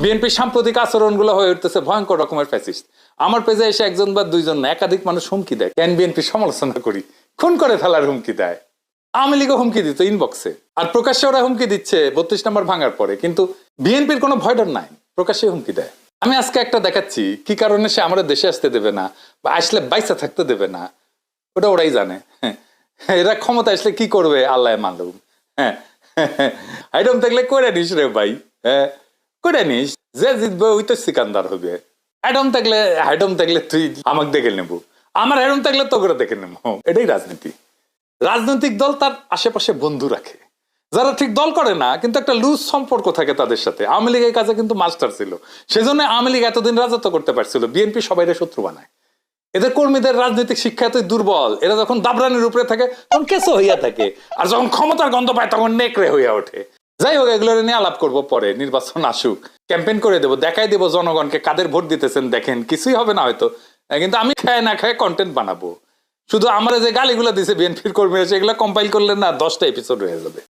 বিএনপির সাম্প্রতিক আচরণগুলো হয়ে উঠতেছে ভয়ঙ্কর রকমের ফ্যাসিস্ট। আমার পেজে এসে একজন বা দুইজন না, একাধিক মানুষ হুমকি দেয়, কেন বিএনপির সমালোচনা করি, খুন করে ফেলার হুমকি দেয়। আওয়ামী লীগও হুমকি দিত ইনবক্সে, আর প্রকাশ্যে ওরা হুমকি দিচ্ছে 32 নম্বর ভাঙার পরে, কিন্তু বিএনপির কোনো ভয় ডর নাই, প্রকাশ্যে হুমকি দেয়। আমি আজকে একটা দেখাচ্ছি কি কারণে সে আমাদের দেশে আসতে দেবে না বা আসলে বাইসা থাকতে দেবে না, ওটা ওরাই জানে। এরা ক্ষমতা আসলে কি করবে আল্লাহ মালুম। আইডম থাকলে করে নিস রে ভাই, হ্যাঁ করে নিস, যে জিতবে ওই তো সিকান্দার হবে। হাইডম থাকলে তুই আমাকে দেখে নেবো, আমার হেডম থাকলে তো করে দেখে নেবো। এটাই রাজনীতি। রাজনৈতিক দল তার আশেপাশে বন্ধু রাখে, যারা ঠিক দল করে না কিন্তু একটা লুজ সম্পর্ক থাকে তাদের সাথে। আওয়ামী লীগের কাছে কিন্তু মাস্টার ছিল, সেজন্য আওয়ামী লীগ এতদিন রাজত্ব করতে পারছিল। বিএনপি সবাইরে শত্রু বানায়, এদের কর্মীদের রাজনৈতিক শিক্ষা এতই দুর্বল, এরা যখন দাবরানির উপরে থাকে তখন কেসো হইয়া থাকে, আর যখন ক্ষমতার গন্ধ পায় তখন নেকড়ে হইয়া ওঠে। যাই হোক, এগুলো নিয়ে আলাপ করবো পরে, নির্বাচন আসুক, ক্যাম্পেইন করে দেবো, দেখাই দেবো জনগণকে কাদের ভোট দিতেছেন, দেখেন কিছুই হবে না হয়তো, কিন্তু আমি খায় না খায় কন্টেন্ট বানাবো। শুধু আমরা যে গালিগুলো দিছে বিএনপির কর্মীরা, সেগুলো কম্পাইল করলে না 10টা এপিসোড হয়ে যাবে।